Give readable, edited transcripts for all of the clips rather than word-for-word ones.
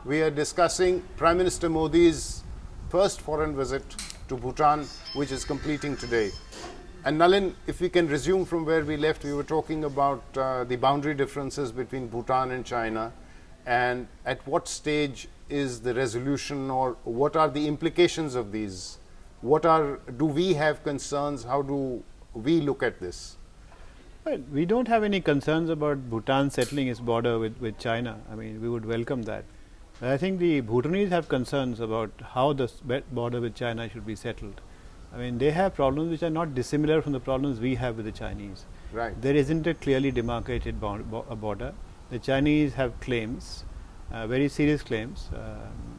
We are discussing Prime Minister Modi's first foreign visit to Bhutan, which is completing today. And Nalin, if we can resume from where we left, we were talking about the boundary differences between Bhutan and China, and at what stage is the resolution, or what are the implications of these? Do we have concerns? How do we look at this? Well, we don't have any concerns about Bhutan settling its border with China. I mean, we would welcome that. But I think the Bhutanese have concerns about how the border with China should be settled. I mean, they have problems which are not dissimilar from the problems we have with the Chinese. Right. There isn't a clearly demarcated border. The Chinese have claims, very serious claims,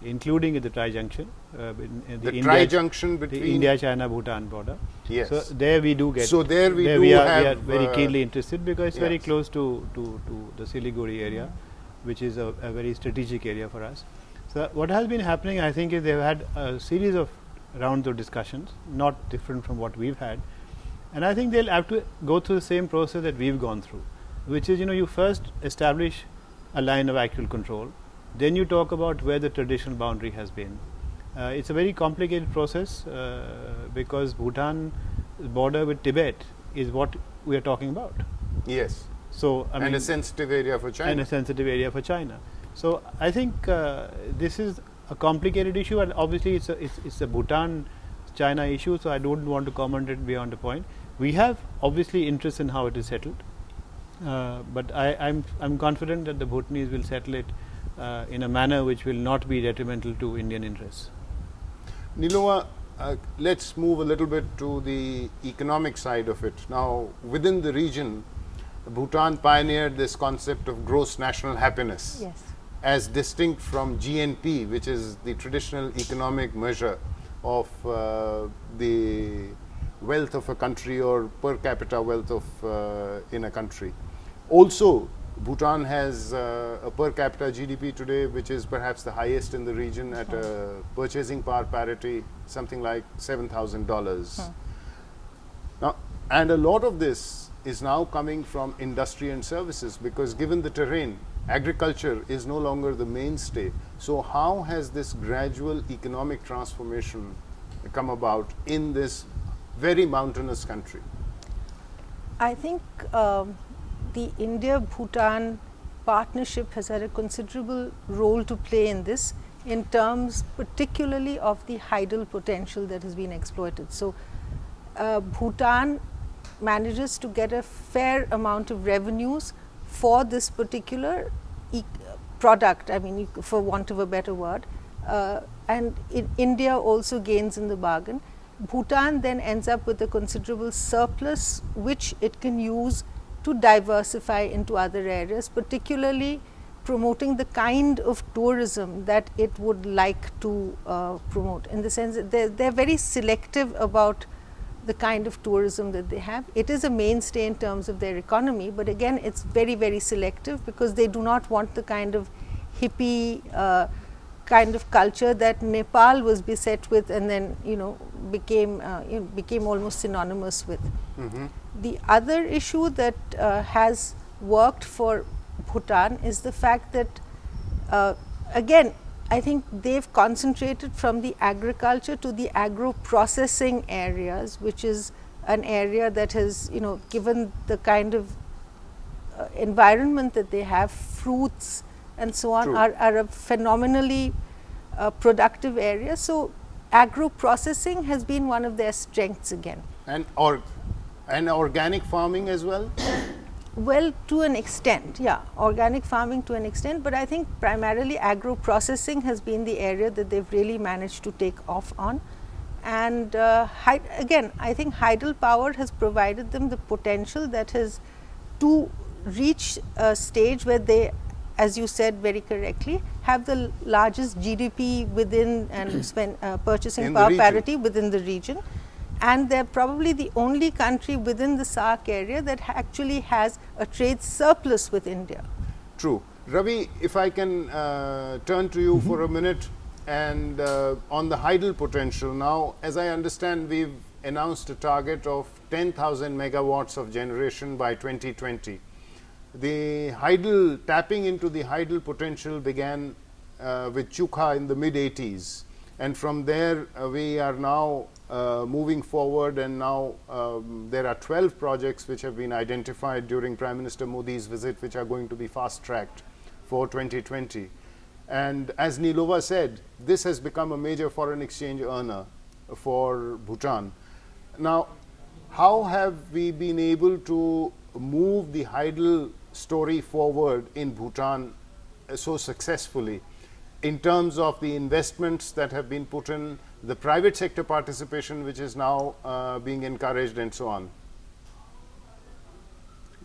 including at the tri-junction. The tri-junction between the India-China-Bhutan border. Yes. So there we do get. So there we do we have. are very keenly interested, because it's yes. very close to the Siliguri area, which is a very strategic area for us. So what has been happening, I think, is they've had a series of rounds of discussions, not different from what we've had, and I think they'll have to go through the same process that we've gone through, which is, you first establish a line of actual control, then you talk about where the traditional boundary has been. It's a very complicated process, because Bhutan border with Tibet is what we are talking about. Yes. So I mean, a sensitive area for China. And a sensitive area for China. So I think this is a complicated issue, and obviously it's a Bhutan-China issue. So I don't want to comment it beyond the point. We have obviously interest in how it is settled, but I'm confident that the Bhutanese will settle it in a manner which will not be detrimental to Indian interests. Nilova, let's move a little bit to the economic side of it. Now, within the region, Bhutan pioneered this concept of gross national happiness, yes, as distinct from GNP, which is the traditional economic measure of the wealth of a country, or per capita wealth of in a country. Also, Bhutan has a per capita GDP today, which is perhaps the highest in the region, at a purchasing power parity, something like $7,000. Now, and a lot of this is now coming from industry and services, because given the terrain, agriculture is no longer the mainstay. So how has this gradual economic transformation come about in this very mountainous country? I think the India-Bhutan partnership has had a considerable role to play in this, in terms particularly of the hydel potential that has been exploited. So Bhutan manages to get a fair amount of revenues for this particular product, I mean, for want of a better word, and India also gains in the bargain. Bhutan then ends up with a considerable surplus, which it can use to diversify into other areas, particularly promoting the kind of tourism that it would like to promote, in the sense that they're very selective about the kind of tourism that they have. It is a mainstay in terms of their economy, but again, it's very, very selective, because they do not want the kind of hippie kind of culture that Nepal was beset with, and then became almost synonymous with. The other issue that has worked for Bhutan is the fact that again, I think they've concentrated from the agriculture to the agro-processing areas, which is an area that has, given the kind of environment that they have, fruits and so on, are a phenomenally productive area. So agro-processing has been one of their strengths again. And organic farming as well? Well, to an extent, yeah, organic farming to an extent, but I think primarily agro-processing has been the area that they've really managed to take off on. And again, I think hydel power has provided them the potential that has to reach a stage where they, as you said very correctly, have the largest GDP within and purchasing power parity within the region. And they're probably the only country within the SAARC area that actually has a trade surplus with India. True. Ravi, if I can turn to you for a minute, and on the hydel potential. Now, as I understand, we've announced a target of 10,000 megawatts of generation by 2020. The hydel, tapping into the hydel potential began with Chukha in the mid-80s, and from there we are now moving forward, and now there are 12 projects which have been identified during Prime Minister Modi's visit, which are going to be fast-tracked for 2020. And as Nilova said, this has become a major foreign exchange earner for Bhutan. Now, how have we been able to move the hydel story forward in Bhutan so successfully in terms of the investments that have been put in, the private sector participation which is now being encouraged, and so on?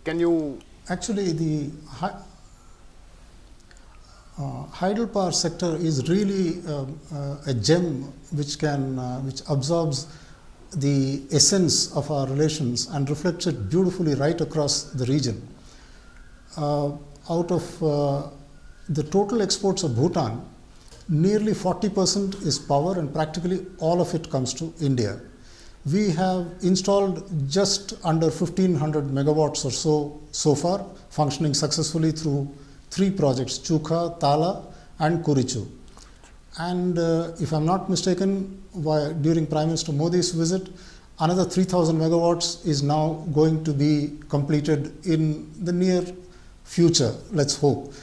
Can you... Actually, the hydropower sector is really a gem which absorbs the essence of our relations and reflects it beautifully right across the region. Out of the total exports of Bhutan, nearly 40% is power, and practically all of it comes to India. We have installed just under 1500 megawatts or so far, functioning successfully through 3 projects, Chukha, Tala and Kurichu. And if I am not mistaken, during Prime Minister Modi's visit, another 3000 megawatts is now going to be completed in the near future, let's hope.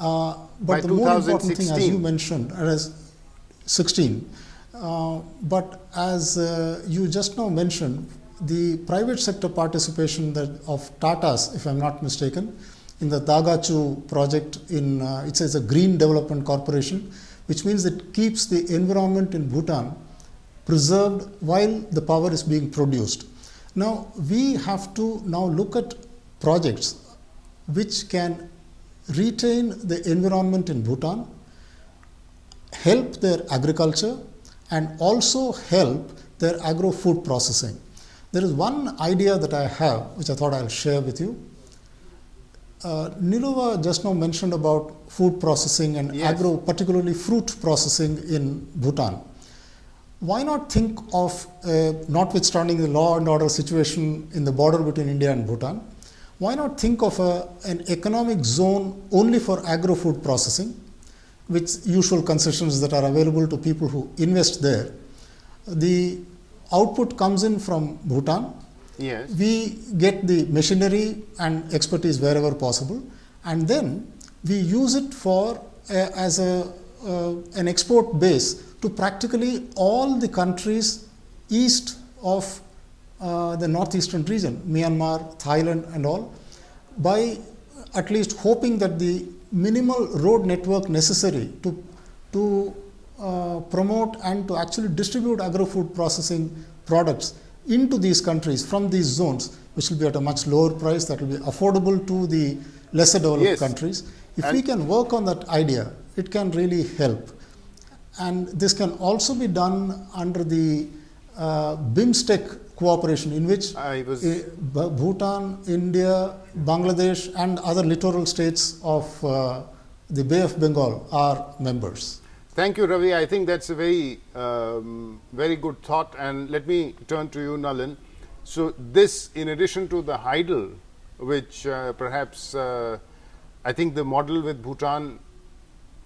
But the more important thing, as you mentioned, as 16, but as you just now mentioned, the private sector participation of Tata's, if I am not mistaken, in the Dagachu project, it says a Green Development Corporation, which means it keeps the environment in Bhutan preserved while the power is being produced. Now, we have to now look at projects which can retain the environment in Bhutan, help their agriculture, and also help their agro-food processing. There is one idea that I have, which I thought I'll share with you. Nilova just now mentioned about food processing and agro, particularly fruit processing in Bhutan. Why not think of, notwithstanding the law and order situation in the border between India and Bhutan, why not think of an economic zone only for agro-food processing, with usual concessions that are available to people who invest there. The output comes in from Bhutan. Yes. We get the machinery and expertise wherever possible, and then we use it for as an export base to practically all the countries east of the northeastern region, Myanmar, Thailand and all, by at least hoping that the minimal road network necessary to promote and to actually distribute agro-food processing products into these countries from these zones, which will be at a much lower price, that will be affordable to the lesser developed countries. If we can work on that idea, it can really help. And this can also be done under the BIMSTEC cooperation, in which Bhutan, India, Bangladesh and other littoral states of the Bay of Bengal are members. Thank you, Ravi. I think that's a very, very good thought. And let me turn to you, Nalin. So this, in addition to the hydel, which perhaps I think the model with Bhutan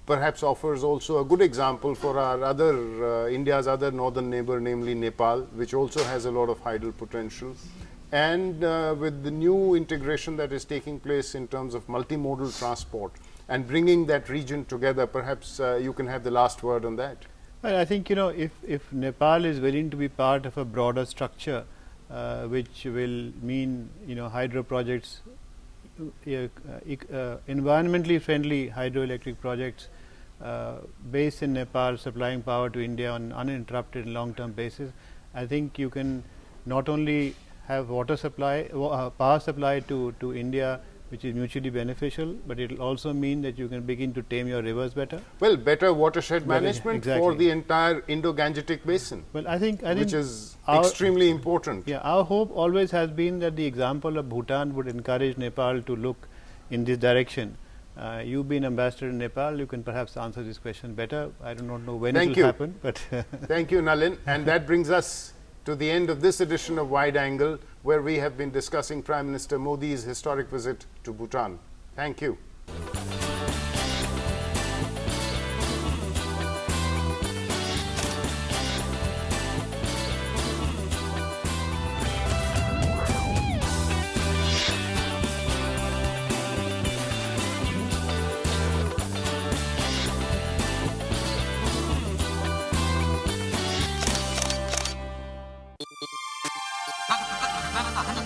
perhaps offers also a good example for our other, India's other northern neighbor, namely Nepal, which also has a lot of hydel potential. And with the new integration that is taking place in terms of multimodal transport and bringing that region together, perhaps you can have the last word on that. Well, I think, if Nepal is willing to be part of a broader structure, which will mean, hydro projects, environmentally friendly hydroelectric projects based in Nepal, supplying power to India on uninterrupted long-term basis, I think you can not only have water supply, power supply to India, which is mutually beneficial, but it will also mean that you can begin to tame your rivers better. Well, better watershed management for the entire Indo-Gangetic basin. Well, I think which is extremely important. Yeah, our hope always has been that the example of Bhutan would encourage Nepal to look in this direction. You've been ambassador in Nepal, you can perhaps answer this question better. I do not know when it will happen, but thank you, Nalin. And that brings us to the end of this edition of Wide Angle, where we have been discussing Prime Minister Modi's historic visit to Bhutan. Thank you. Bhutan.